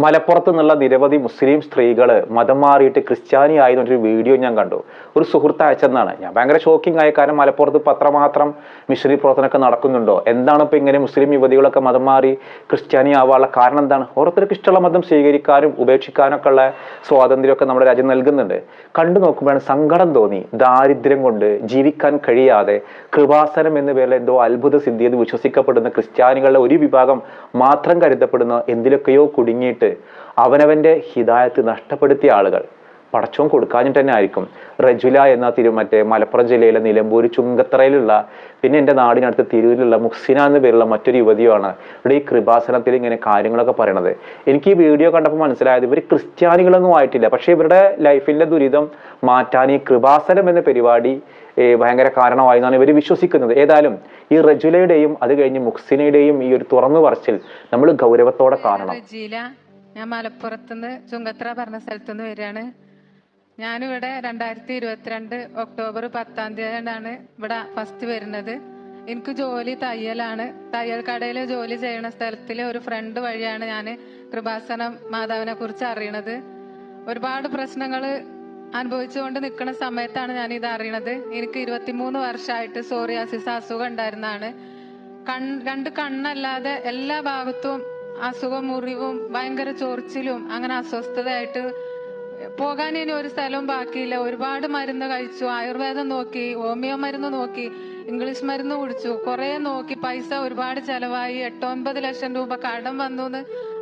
മലപ്പുറത്ത് നിന്നുള്ള നിരവധി മുസ്ലിം സ്ത്രീകൾ മതം മാറിയിട്ട് ക്രിസ്ത്യാനി ആയതൊരു വീഡിയോ ഞാൻ കണ്ടു. ഒരു സുഹൃത്ത് അയച്ചെന്നാണ്. ഞാൻ ഭയങ്കര ഷോക്കിംഗ് ആയ, കാരണം മലപ്പുറത്ത് ഇപ്പം അത്രമാത്രം മിഷണറി പ്രവർത്തനമൊക്കെ നടക്കുന്നുണ്ടോ, എന്താണ് ഇപ്പം ഇങ്ങനെ മുസ്ലിം യുവതികളൊക്കെ മതം മാറി ക്രിസ്ത്യാനി ആവാനുള്ള കാരണം എന്താണ്? ഓരോരുത്തർക്ക് ഇഷ്ടമുള്ള മതം സ്വീകരിക്കാനും ഉപേക്ഷിക്കാനൊക്കെ ഉള്ള സ്വാതന്ത്ര്യമൊക്കെ നമ്മുടെ രാജ്യം നൽകുന്നുണ്ട്. കണ്ടു നോക്കുമ്പോഴാണ് സങ്കടം തോന്നി. ദാരിദ്ര്യം കൊണ്ട് ജീവിക്കാൻ കഴിയാതെ കൃപാസനം എന്ന പേരിൽ എന്തോ അത്ഭുത സിദ്ധി എന്ന് വിശ്വസിക്കപ്പെടുന്ന ക്രിസ്ത്യാനികളുടെ ഒരു വിഭാഗം മാത്രം കരുതപ്പെടുന്ന എന്തിലൊക്കെയോ കുടുങ്ങിയിട്ട് അവനവന്റെ ഹിദായത്ത് നഷ്ടപ്പെടുത്തിയ ആളുകൾ പടച്ചോൻ കൊടുക്കാഞ്ഞിട്ട് തന്നെ ആയിരിക്കും. റജുല എന്ന മറ്റേ മലപ്പുറം ജില്ലയിലെ നിലമ്പൂർ ചുങ്കത്തറയിലുള്ള, പിന്നെ എൻ്റെ നാടിനടുത്ത് തിരൂരിലുള്ള മുഹ്സിന എന്ന പേരുള്ള മറ്റൊരു യുവതിയാണ് ഇവിടെ ഈ കൃപാസനത്തിൽ ഇങ്ങനെ കാര്യങ്ങളൊക്കെ പറയണത്. എനിക്ക് ഈ വീഡിയോ കണ്ടപ്പോൾ മനസ്സിലായത് ഇവർ ക്രിസ്ത്യാനികളൊന്നും ആയിട്ടില്ല, പക്ഷെ ഇവരുടെ ലൈഫിലെ ദുരിതം മാറ്റാൻ ഈ കൃപാസനം എന്ന പരിപാടി ഭയങ്കര കാരണമായി എന്നാണ് ഇവർ വിശ്വസിക്കുന്നത്. ഏതായാലും ഈ റജുലയുടെയും അത് കഴിഞ്ഞ് മുഹ്സിനയുടെയും ഈ ഒരു തുറന്നു പറച്ചിൽ നമ്മൾ ഗൗരവത്തോടെ കാണണം. ഞാൻ മലപ്പുറത്തുനിന്ന് ചുങ്കത്ര പറഞ്ഞ സ്ഥലത്തുനിന്ന് വരികയാണ്. ഞാനിവിടെ 2022 ഒക്ടോബർ 10 ഇവിടെ ഫസ്റ്റ് വരുന്നത്. എനിക്ക് ജോലി തയ്യലാണ്. തയ്യൽ കടയിൽ ജോലി ചെയ്യുന്ന സ്ഥലത്തിലെ ഒരു ഫ്രണ്ട് വഴിയാണ് ഞാൻ കൃപാസനം മാതാവിനെ കുറിച്ച് അറിയണത്. ഒരുപാട് പ്രശ്നങ്ങൾ അനുഭവിച്ചുകൊണ്ട് നിൽക്കുന്ന സമയത്താണ് ഞാൻ ഇത് അറിയണത്. എനിക്ക് 23 വർഷമായിട്ട് സോറിയാസിസ് അസുഖം ഉണ്ടായിരുന്നതാണ്. രണ്ട് കണ്ണല്ലാതെ എല്ലാ ഭാഗത്തും അസുഖം, മുറിവും ഭയങ്കര ചൊറിച്ചിലും അങ്ങനെ അസ്വസ്ഥതയായിട്ട് പോകാൻ ഇനി ഒരു സ്ഥലവും ബാക്കിയില്ല. ഒരുപാട് മരുന്ന് കഴിച്ചു, ആയുർവേദം നോക്കി, ഹോമിയോ മരുന്ന് നോക്കി, ഇംഗ്ലീഷ് മരുന്ന് കുടിച്ചു, കുറെ നോക്കി, പൈസ ഒരുപാട് ചെലവായി. 8-9 ലക്ഷം രൂപ കടം വന്നു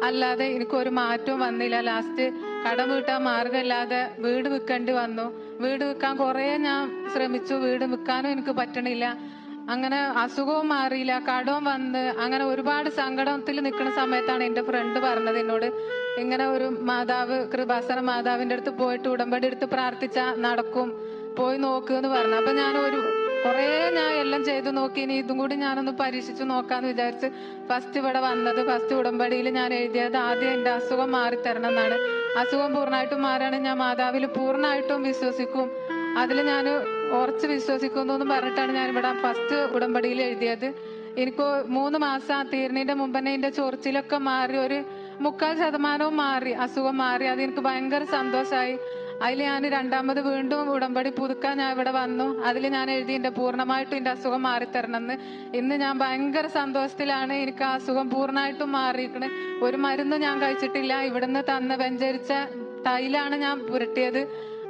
അല്ലാതെ എനിക്കൊരു മാറ്റവും വന്നില്ല. ലാസ്റ്റ് കടം വീട്ടാൻ മാർഗമില്ലാതെ വീട് വിൽക്കേണ്ടി വന്നു. വീട് വിൽക്കാൻ കുറെ ഞാൻ ശ്രമിച്ചു, വീട് വിൽക്കാനും എനിക്ക് പറ്റണില്ല. അങ്ങനെ അസുഖവും മാറിയില്ല, കടവും വന്ന് അങ്ങനെ ഒരുപാട് സങ്കടത്തിൽ നിൽക്കുന്ന സമയത്താണ് എൻ്റെ ഫ്രണ്ട് പറഞ്ഞത് എന്നോട്, ഇങ്ങനെ ഒരു മാതാവ്, കൃപാസന മാതാവിൻ്റെ അടുത്ത് പോയിട്ട് ഉടമ്പടി എടുത്ത് പ്രാർത്ഥിച്ചാൽ നടക്കും, പോയി നോക്കുമെന്ന് പറഞ്ഞു. അപ്പൊ ഞാൻ ഞാൻ എല്ലാം ചെയ്തു നോക്കി, ഇനി ഇതും കൂടി ഞാനൊന്ന് പരീക്ഷിച്ചു നോക്കാന്ന് വിചാരിച്ച് ഫസ്റ്റ് ഇവിടെ വന്നത്. ഫസ്റ്റ് ഉടമ്പടിയിൽ ഞാൻ എഴുതിയത് ആദ്യം എൻ്റെ അസുഖം മാറിത്തരണം എന്നാണ്. അസുഖം പൂർണ്ണമായിട്ടും മാറാണ്, ഞാൻ മാതാവിൽ പൂർണ്ണമായിട്ടും വിശ്വസിക്കും, അതിൽ ഞാൻ ഉറച്ച് വിശ്വസിക്കുന്നു എന്ന് പറഞ്ഞിട്ടാണ് ഞാൻ ഇവിടെ ഫസ്റ്റ് ഉടമ്പടിയിൽ എഴുതിയത്. എനിക്ക് 3 മാസം തീർന്നതിന്റെ മുമ്പ് തന്നെ എന്റെ ചൊറിച്ചിലൊക്കെ മാറി, ഒരു 3/4% മാറി, അസുഖം മാറി. അത് എനിക്ക് ഭയങ്കര സന്തോഷമായി. അതിൽ ഞാൻ രണ്ടാമത് വീണ്ടും ഉടമ്പടി പുതുക്കാൻ ഞാൻ ഇവിടെ വന്നു. അതിൽ ഞാൻ എഴുതി എന്റെ പൂർണ്ണമായിട്ടും എന്റെ അസുഖം മാറിത്തരണമെന്ന്. ഇന്ന് ഞാൻ ഭയങ്കര സന്തോഷത്തിലാണ്. എനിക്ക് ആ അസുഖം പൂർണ്ണമായിട്ടും മാറിയിരിക്കണേ. ഒരു മരുന്നും ഞാൻ കഴിച്ചിട്ടില്ല. ഇവിടുന്ന് വെഞ്ചരിച്ച തൈലാണ് ഞാൻ പുരട്ടിയത്,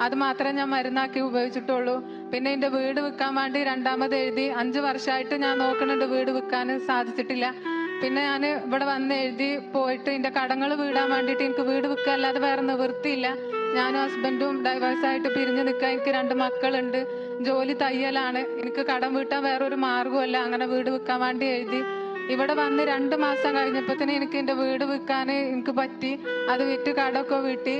അത് മാത്രമേ ഞാൻ മരുന്നാക്കി ഉപയോഗിച്ചിട്ടുള്ളൂ. പിന്നെ എന്റെ വീട് വിൽക്കാൻ വേണ്ടി രണ്ടാമത് എഴുതി. 5 വർഷമായിട്ട് ഞാൻ നോക്കുന്നുണ്ട്, വീട് വിൽക്കാൻ സാധിച്ചിട്ടില്ല. പിന്നെ ഞാൻ ഇവിടെ വന്ന് എഴുതി പോയിട്ട് എന്റെ കടങ്ങൾ വീടാൻ വേണ്ടിയിട്ട് എനിക്ക് വീട് വിൽക്കുക അല്ലാതെ വേറെ നിവൃത്തിയില്ല. ഞാനും ഹസ്ബൻഡും ഡൈവേഴ്സായിട്ട് പിരിഞ്ഞു നിൽക്കാൻ. എനിക്ക് 2 മക്കളുണ്ട്, ജോലി തയ്യലാണ്, എനിക്ക് കടം വീട്ടാൻ വേറൊരു മാർഗമല്ല. അങ്ങനെ വീട് വിൽക്കാൻ വേണ്ടി എഴുതി. ഇവിടെ വന്ന് 2 മാസം കഴിഞ്ഞപ്പോഴത്തേന് എനിക്ക് എൻ്റെ വീട് വിൽക്കാൻ എനിക്ക് പറ്റി. അത് വിറ്റ് കടമൊക്കെ വീട്ടി.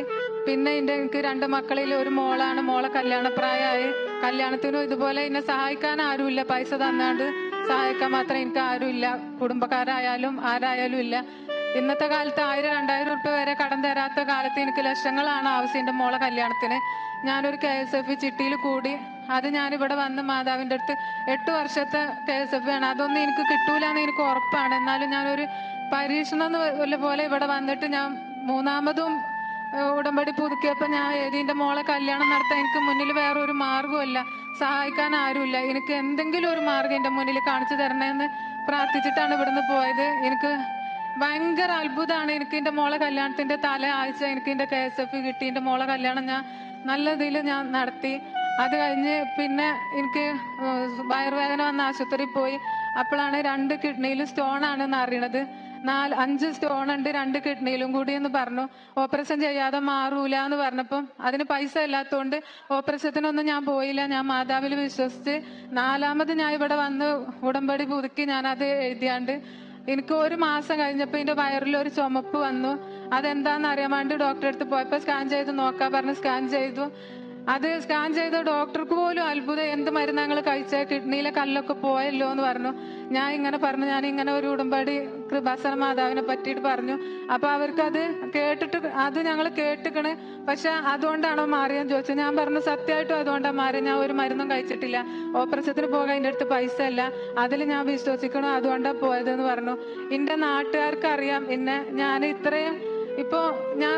പിന്നെ എനിക്ക് 2 മക്കളിൽ ഒരു മോളാണ്. മോളെ കല്യാണപ്രായമായി. കല്യാണത്തിനും ഇതുപോലെ എന്നെ സഹായിക്കാൻ ആരുമില്ല, പൈസ തന്നാണ്ട് സഹായിക്കാൻ മാത്രം എനിക്ക് ആരുമില്ല, കുടുംബക്കാരായാലും ആരായാലും ഇല്ല. ഇന്നത്തെ കാലത്ത് 1000-2000 രൂപ വരെ കടം തരാത്ത കാലത്ത് എനിക്ക് ലക്ഷങ്ങളാണ് ആവശ്യം എൻ്റെ മോളെ കല്യാണത്തിന്. ഞാനൊരു KSF ചിട്ടിയിൽ കൂടി. അത് ഞാനിവിടെ വന്ന് മാതാവിൻ്റെ അടുത്ത് 8 വർഷത്തെ KSF ആണ്, അതൊന്നും എനിക്ക് കിട്ടൂലെന്ന് എനിക്ക് ഉറപ്പാണ്. എന്നാലും ഞാനൊരു പരീക്ഷണം പോലെ ഇവിടെ വന്നിട്ട് ഞാൻ 3ാമതും ഉടമ്പടി പുതുക്കിയപ്പോൾ ഞാൻ എന്റെ മോളെ കല്യാണം നടത്താൻ എനിക്ക് മുന്നിൽ വേറെ ഒരു മാർഗമില്ല, സഹായിക്കാൻ ആരുമില്ല. എനിക്ക് എന്തെങ്കിലും ഒരു മാർഗം എൻ്റെ മുന്നിൽ കാണിച്ചു തരണമെന്ന് പ്രാർത്ഥിച്ചിട്ടാണ് ഇവിടുന്ന് പോയത്. എനിക്ക് ഭയങ്കര അത്ഭുതമാണ്. എനിക്ക് എൻ്റെ മോളെ കല്യാണത്തിന്റെ ആഴ്ച എനിക്ക് എൻ്റെ KSF കിട്ടി. എൻ്റെ മോളെ കല്യാണം ഞാൻ നല്ല ഇതിൽ ഞാൻ നടത്തി. അത് കഴിഞ്ഞ് പിന്നെ എനിക്ക് വയറുവേദന വന്ന ആശുപത്രിയിൽ പോയി. അപ്പോഴാണ് 2 കിഡ്നിയിലും സ്റ്റോൺ ആണെന്ന് അറിയണത്. 5 സ്റ്റോൺ ഉണ്ട് 2 കിഡ്നിയിലും കൂടി എന്ന് പറഞ്ഞു. ഓപ്പറേഷൻ ചെയ്യാതെ മാറൂല എന്ന് പറഞ്ഞപ്പം അതിന് പൈസ ഇല്ലാത്തതുകൊണ്ട് ഓപ്പറേഷത്തിനൊന്നും ഞാൻ പോയില്ല. ഞാൻ മാതാവിൽ വിശ്വസിച്ച് 4ാമത് ഞാൻ ഇവിടെ വന്ന് ഉടമ്പടി പുതുക്കി ഞാൻ അത് എഴുതിയാണ്ട് എനിക്ക് 1 മാസം കഴിഞ്ഞപ്പോൾ എൻ്റെ വയറിൽ ഒരു ചുമപ്പ് വന്നു. അതെന്താണെന്ന് അറിയാൻ വേണ്ടി ഡോക്ടറെ അടുത്ത് പോയപ്പോൾ സ്കാൻ ചെയ്ത് നോക്കാൻ പറഞ്ഞ് സ്കാൻ ചെയ്തു. അത് സ്കാൻ ചെയ്ത ഡോക്ടർക്ക് പോലും അത്ഭുതം, എന്ത് മരുന്ന് ഞങ്ങൾ കഴിച്ച, കിഡ്നിയിലെ കല്ലൊക്കെ പോയല്ലോ എന്ന് പറഞ്ഞു. ഞാൻ ഇങ്ങനെ പറഞ്ഞു, ഞാൻ ഇങ്ങനെ ഒരു ഉടമ്പടി കൃപാസന മാതാവിനെ പറ്റിയിട്ട് പറഞ്ഞു. അപ്പൊ അവർക്ക് അത് കേട്ടിട്ട്, അത് ഞങ്ങൾ കേട്ടിക്കണ്, പക്ഷെ അതുകൊണ്ടാണോ മാറിയെന്ന് ചോദിച്ചു. ഞാൻ പറഞ്ഞു സത്യമായിട്ടും അതുകൊണ്ടാണ് മാറിയത്, ഞാൻ ഒരു മരുന്നും കഴിച്ചിട്ടില്ല, ഓപ്പറേഷത്തിന് പോകാൻ എൻ്റെ അടുത്ത് പൈസ അല്ല, അതിൽ ഞാൻ വിശ്വസിക്കണോ അതുകൊണ്ടാണ് പോയതെന്ന് പറഞ്ഞു. എൻ്റെ നാട്ടുകാർക്ക് അറിയാം എന്നെ, ഞാൻ ഇത്രയും ഇപ്പോൾ ഞാൻ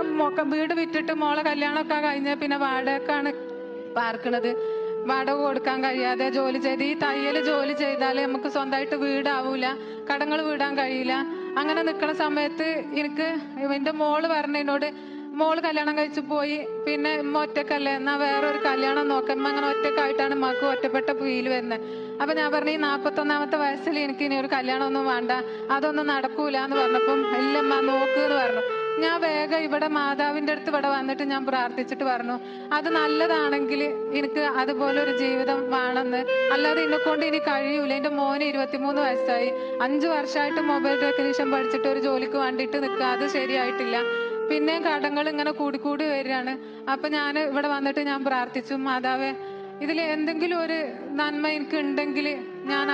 വീട് വിറ്റിട്ട് മോളെ കല്യാണമൊക്കെ കഴിഞ്ഞ പിന്നെ വാടകക്കാണ് പാർക്കണത്. വാടക കൊടുക്കാൻ കഴിയാതെ ജോലി ചെയ്ത് ഈ തയ്യൽ ജോലി ചെയ്താൽ നമുക്ക് സ്വന്തമായിട്ട് വീടാവൂല, കടങ്ങൾ വീടാൻ കഴിയില്ല. അങ്ങനെ നിൽക്കുന്ന സമയത്ത് എനിക്ക് എൻ്റെ മോള് പറഞ്ഞതിനോട്, മോള് കല്യാണം കഴിച്ചു പോയി, പിന്നെ ഉമ്മ ഒറ്റക്കല്ലേ, എന്നാ വേറൊരു കല്യാണം നോക്കാം, ഉമ്മ അങ്ങനെ ഒറ്റക്കായിട്ടാണ് ഉമ്മക്ക് ഒറ്റപ്പെട്ട ഫീല് വരുന്നത്. അപ്പൊ ഞാൻ പറഞ്ഞു ഈ 41ാമത്തെ വയസ്സിൽ എനിക്ക് ഇനി ഒരു കല്യാണം ഒന്നും വേണ്ട, അതൊന്നും നടക്കൂല എന്ന് പറഞ്ഞപ്പം ഇല്ലമ്മ നോക്ക് എന്ന് പറഞ്ഞു. ഞാൻ വേഗം ഇവിടെ മാതാവിന്റെ അടുത്ത് ഇവിടെ വന്നിട്ട് ഞാൻ പ്രാർത്ഥിച്ചിട്ട് പറഞ്ഞു, അത് നല്ലതാണെങ്കിൽ എനിക്ക് അതുപോലെ ഒരു ജീവിതം വേണമെന്ന്, അല്ലാതെ എന്നെ കൊണ്ട് ഇനി കഴിയൂല. എൻ്റെ മോന് 23 വയസ്സായി, 5 വർഷമായിട്ട് മൊബൈൽ ടെക്നീഷ്യൻ പഠിച്ചിട്ട് ഒരു ജോലിക്ക് വേണ്ടിയിട്ട് നിൽക്കുക, അത് ശരിയായിട്ടില്ല. പിന്നെ കടങ്ങൾ ഇങ്ങനെ കൂടി വരികയാണ്. അപ്പൊ ഞാൻ ഇവിടെ വന്നിട്ട് ഞാൻ പ്രാർത്ഥിച്ചു, മാതാവേ ഇതിൽ എന്തെങ്കിലും ഒരു നന്മ എനിക്ക് ഉണ്ടെങ്കിൽ ഞാൻ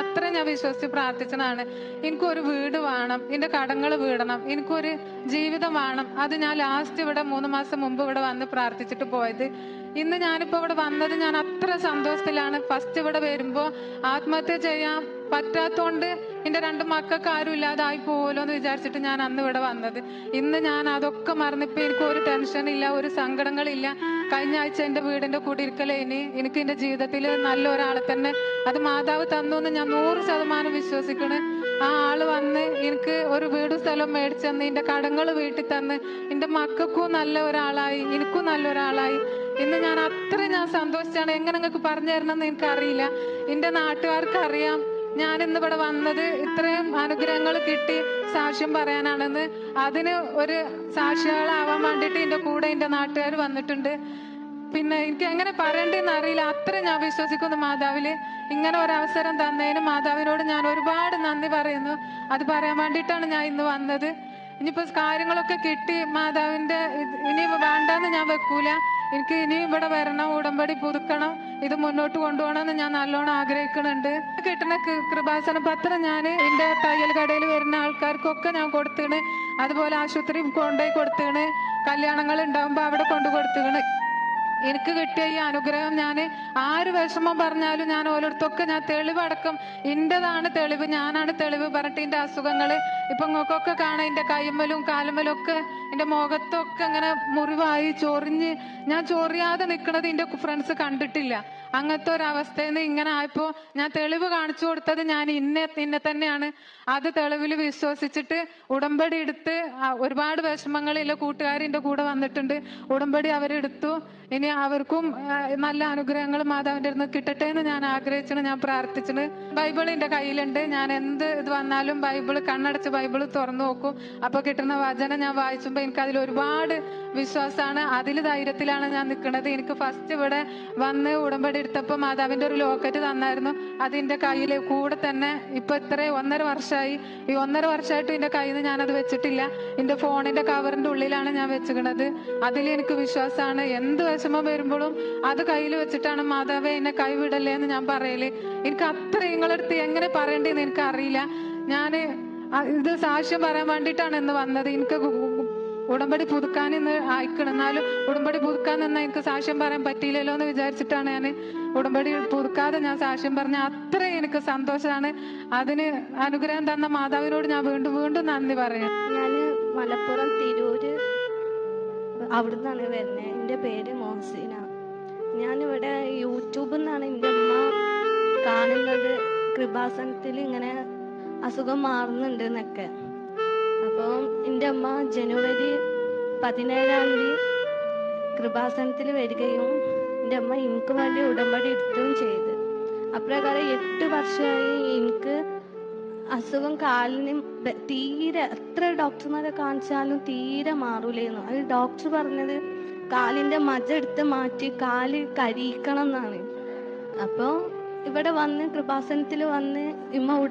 വിശ്വസിച്ച് പ്രാർത്ഥിച്ചതാണ്. എനിക്കൊരു വീട് വേണം, എൻ്റെ കടങ്ങൾ വീടണം, എനിക്കൊരു ജീവിതം വേണം. അത് ഞാൻ ലാസ്റ്റ് ഇവിടെ 3 മാസം മുമ്പ് ഇവിടെ വന്ന് പ്രാർത്ഥിച്ചിട്ട് പോയത്. ഇന്ന് ഞാനിപ്പോൾ ഇവിടെ വന്നത് ഞാൻ അത്ര സന്തോഷത്തിലാണ്. ഫസ്റ്റ് ഇവിടെ വരുമ്പോൾ ആത്മഹത്യ ചെയ്യാൻ പറ്റാത്തോണ്ട് എൻ്റെ 2 മക്കൾക്ക് ആരും ഇല്ലാതായി പോകലോ എന്ന് വിചാരിച്ചിട്ട് ഞാൻ അന്ന് ഇവിടെ വന്നത്. ഇന്ന് ഞാൻ അതൊക്കെ മറന്നിപ്പോൾ എനിക്ക് ഒരു ടെൻഷൻ ഇല്ല, ഒരു സങ്കടങ്ങളില്ല. കഴിഞ്ഞ ആഴ്ച എൻ്റെ വീടിൻ്റെ കുടിയിരിക്കലേനി, എനിക്ക് എൻ്റെ ജീവിതത്തിൽ നല്ല ഒരാളെ തന്നെ അത് മാതാവ് തന്നു എന്ന് ഞാൻ 100% വിശ്വസിക്കണ്. ആ ആള് വന്ന് എനിക്ക് ഒരു വീടും സ്ഥലവും മേടിച്ചെന്ന്, എൻ്റെ കടങ്ങൾ വീട്ടിൽ തന്ന്, എൻ്റെ മക്കൾക്കും നല്ല ഒരാളായി, എനിക്കും നല്ല ഒരാളായി. ഇന്ന് ഞാൻ സന്തോഷിച്ചാണ്. എങ്ങനെ നിങ്ങൾക്ക് പറഞ്ഞു തരണമെന്ന് എനിക്കറിയില്ല. എൻ്റെ നാട്ടുകാർക്ക് അറിയാം ഞാൻ ഇന്ന് ഇവിടെ വന്നത് ഇത്രയും അനുഗ്രഹങ്ങൾ കിട്ടി സാക്ഷ്യം പറയാനാണെന്ന്. അതിന് ഒരു സാക്ഷികളാവാൻ വേണ്ടിയിട്ട് എൻ്റെ കൂടെ എൻ്റെ നാട്ടുകാർ വന്നിട്ടുണ്ട്. പിന്നെ എനിക്ക് എങ്ങനെ പറയണ്ടെന്ന് അറിയില്ല, അത്ര ഞാൻ വിശ്വസിക്കുന്നു മാതാവില്. ഇങ്ങനെ ഒരവസരം തന്നതിന് മാതാവിനോട് ഞാൻ ഒരുപാട് നന്ദി പറയുന്നു. അത് പറയാൻ വേണ്ടിയിട്ടാണ് ഞാൻ ഇന്ന് വന്നത്. ഇനിയിപ്പോ കാര്യങ്ങളൊക്കെ കിട്ടി, മാതാവിന്റെ ഇനി വേണ്ടെന്ന് ഞാൻ വെക്കൂല. എനിക്ക് ഇനി ഇവിടെ വരണം, ഉടമ്പടി പുതുക്കണം, ഇത് മുന്നോട്ട് കൊണ്ടുപോകണമെന്ന് ഞാൻ നല്ലോണം ആഗ്രഹിക്കുന്നുണ്ട്. കിട്ടുന്ന കൃപാസന പത്രം ഞാൻ എൻ്റെ തയ്യൽ കടയിൽ വരുന്ന ആൾക്കാർക്കൊക്കെ ഞാൻ കൊടുത്തേണ്. അതുപോലെ ആശുപത്രി കൊണ്ടുപോയി കൊടുത്തേണ്, കല്യാണങ്ങൾ ഉണ്ടാകുമ്പോൾ അവിടെ കൊണ്ടു കൊടുത്തേണ്. എനിക്ക് കിട്ടിയ ഈ അനുഗ്രഹം ഞാൻ ആര് വിഷമം പറഞ്ഞാലും ഞാൻ ഓരോരുത്തൊക്കെ ഞാൻ തെളിവടക്കം എൻ്റെതാണ് തെളിവ്, ഞാനാണ് തെളിവ് പറഞ്ഞിട്ട് എൻ്റെ അസുഖങ്ങൾ ഇപ്പം നിങ്ങൾക്കൊക്കെ കാണാം. എൻ്റെ കൈമ്മലും കാലുമ്മലും ഒക്കെ എൻ്റെ മുഖത്തൊക്കെ ഇങ്ങനെ മുറിവായി ചൊറിഞ്ഞ്, ഞാൻ ചൊറിയാതെ നിൽക്കുന്നത് എൻ്റെ ഫ്രണ്ട്സ് കണ്ടിട്ടില്ല. അങ്ങനത്തെ ഒരവസ്ഥയിൽ നിന്ന് ഇങ്ങനെ ആയപ്പോൾ ഞാൻ തെളിവ് കാണിച്ചു കൊടുത്തത് ഞാൻ ഇന്നെ തന്നെയാണ്. അത് തെളിവിൽ വിശ്വസിച്ചിട്ട് ഉടമ്പടി എടുത്ത്, ഒരുപാട് വിഷമങ്ങളില്ല കൂട്ടുകാരിൻ്റെ കൂടെ വന്നിട്ടുണ്ട്, ഉടമ്പടി അവരെടുത്തു. ഇനി അവർക്കും നല്ല അനുഗ്രഹങ്ങൾ മാതാവിൻ്റെ അടുത്ത് കിട്ടട്ടെ എന്ന് ഞാൻ ആഗ്രഹിച്ചിട്ട് ഞാൻ പ്രാർത്ഥിച്ചിട്ട്. ബൈബിൾ എൻ്റെ കയ്യിലുണ്ട്, ഞാൻ എന്ത് ഇത് വന്നാലും ബൈബിൾ കണ്ണടച്ച് ബൈബിൾ തുറന്നു നോക്കും. അപ്പോൾ കിട്ടുന്ന വചനം ഞാൻ വായിച്ചുമ്പോൾ എനിക്ക് അതിൽ ഒരുപാട് വിശ്വാസമാണ്, അതിൽ ധൈര്യത്തിലാണ് ഞാൻ നിൽക്കുന്നത്. എനിക്ക് ഫസ്റ്റ് ഇവിടെ വന്ന് ഉടമ്പടി എടുത്തപ്പോൾ മാതാവിൻ്റെ ഒരു ലോക്കറ്റ് തന്നായിരുന്നു, അതിൻ്റെ കയ്യിൽ കൂടെ തന്നെ ഇപ്പം ഇത്ര 1.5 വർഷമായി. ഈ 1.5 വർഷമായിട്ട് എൻ്റെ കയ്യിൽ നിന്ന് ഞാനത് വെച്ചിട്ടില്ല. എൻ്റെ ഫോണിൻ്റെ കവറിൻ്റെ ഉള്ളിലാണ് ഞാൻ വെച്ചിരിക്കുന്നത്. അതിൽ എനിക്ക് വിശ്വാസമാണ്, എന്ത് വിഷമം വരുമ്പോഴും അത് കയ്യിൽ വെച്ചിട്ടാണ് മാതാവേ എന്നെ കൈവിടല്ലേ എന്ന് ഞാൻ പറയല്. എനിക്ക് അത്ര നിങ്ങളടുത്ത് എങ്ങനെ പറയണ്ടേന്ന് എനിക്ക് അറിയില്ല. ഞാൻ ഇത് സാക്ഷ്യം പറയാൻ വേണ്ടിയിട്ടാണ് ഇന്ന് വന്നത്. എനിക്ക് ഉടമ്പടി പുതുക്കാൻ ഇന്ന് അയക്കണം, എന്നാലും ഉടമ്പടി പുതുക്കാൻ നിന്നാൽ എനിക്ക് സാക്ഷ്യം പറയാൻ പറ്റിയില്ലല്ലോ എന്ന് വിചാരിച്ചിട്ടാണ് ഞാൻ ഉടമ്പടി പുതുക്കാതെ ഞാൻ സാക്ഷ്യം പറഞ്ഞ. അത്ര എനിക്ക് സന്തോഷമാണ്. അതിന് അനുഗ്രഹം തന്ന മാതാവിനോട് ഞാൻ വീണ്ടും വീണ്ടും നന്ദി പറയാം. ഞാൻ മലപ്പുറം തിരൂര് അവിടുന്നാണ് വരുന്നത്. എൻ്റെ പേര് മോഹസിന. ഞാനിവിടെ യൂട്യൂബിൽ നിന്നാണ് എൻ്റെ അമ്മ കാണുന്നത്, കൃപാസനത്തിൽ ഇങ്ങനെ അസുഖം മാറുന്നുണ്ട് എന്നൊക്കെ. അപ്പോൾ എൻ്റെ അമ്മ ജനുവരി 17-ാം തീയതി കൃപാസനത്തിൽ വരികയും എൻ്റെ അമ്മ എനിക്ക് വേണ്ടി ഉടമ്പടി എടുക്കുകയും ചെയ്ത്. അപ്രകാരം 8 വർഷമായി എനിക്ക് അസുഖം കാലിന് തീരെ, എത്ര ഡോക്ടർമാരെ കാണിച്ചാലും തീരെ മാറൂലായിരുന്നു. അത് ഡോക്ടർ പറഞ്ഞത് കാലിൻ്റെ മജ്ജ എടുത്ത് മാറ്റി കാല് കരിയിക്കണം എന്നാണ്. അപ്പോൾ ഇവിടെ വന്ന് കൃപാസനത്തിൽ വന്ന്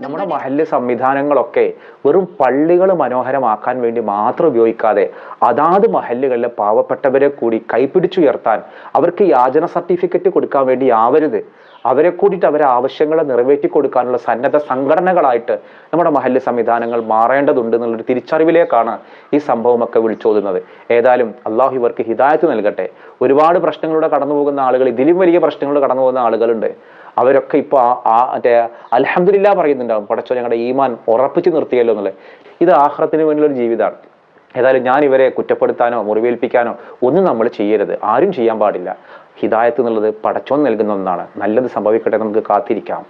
നമ്മുടെ മഹല്ല് സംവിധാനങ്ങളൊക്കെ വെറും പള്ളികൾ മനോഹരമാക്കാൻ വേണ്ടി മാത്രം ഉപയോഗിക്കാതെ അതാത് മഹല്ലുകളിലെ പാവപ്പെട്ടവരെ കൂടി കൈപിടിച്ചുയർത്താൻ, അവർക്ക് യാചന സർട്ടിഫിക്കറ്റ് കൊടുക്കാൻ വേണ്ടി ആവരുത്, അവരെ കൂടിയിട്ട് അവരെ ആവശ്യങ്ങളെ നിറവേറ്റി കൊടുക്കാനുള്ള സന്നദ്ധ സംഘടനകളായിട്ട് നമ്മുടെ മഹല്ല് സംവിധാനങ്ങൾ മാറേണ്ടതുണ്ട് എന്നുള്ളൊരു തിരിച്ചറിവിലേക്കാണ് ഈ സംഭവമൊക്കെ വിളിച്ചോതുന്നത്. ഏതായാലും അള്ളാഹു ഇവർക്ക് ഹിദായത്ത് നൽകട്ടെ. ഒരുപാട് പ്രശ്നങ്ങളിലൂടെ കടന്നു പോകുന്ന ആളുകൾ, ഇതിലും വലിയ പ്രശ്നങ്ങളിലൂടെ കടന്നു പോകുന്ന ആളുകളുണ്ട്. അവരൊക്കെ ഇപ്പോൾ മറ്റേ അൽഹംദുലില്ലാ പറയുന്നുണ്ടാവും, പടച്ചോ ഞങ്ങളുടെ ഈമാൻ ഉറപ്പിച്ച് നിർത്തിയല്ലോ എന്നുള്ളത്. ഇത് ആഖിറത്തിന് വേണ്ടിയുള്ള ഒരു ജീവിതമാണ്. ഏതായാലും ഞാൻ ഇവരെ കുറ്റപ്പെടുത്താനോ മുറിവേൽപ്പിക്കാനോ ഒന്നും നമ്മൾ ചെയ്യരുത്, ആരും ചെയ്യാൻ പാടില്ല. ഹിദായത്ത് എന്നുള്ളത് പടച്ചോൻ നൽകുന്ന ഒന്നാണ്. നല്ലത് സംഭവിക്കട്ടെ, നമുക്ക് കാത്തിരിക്കാം.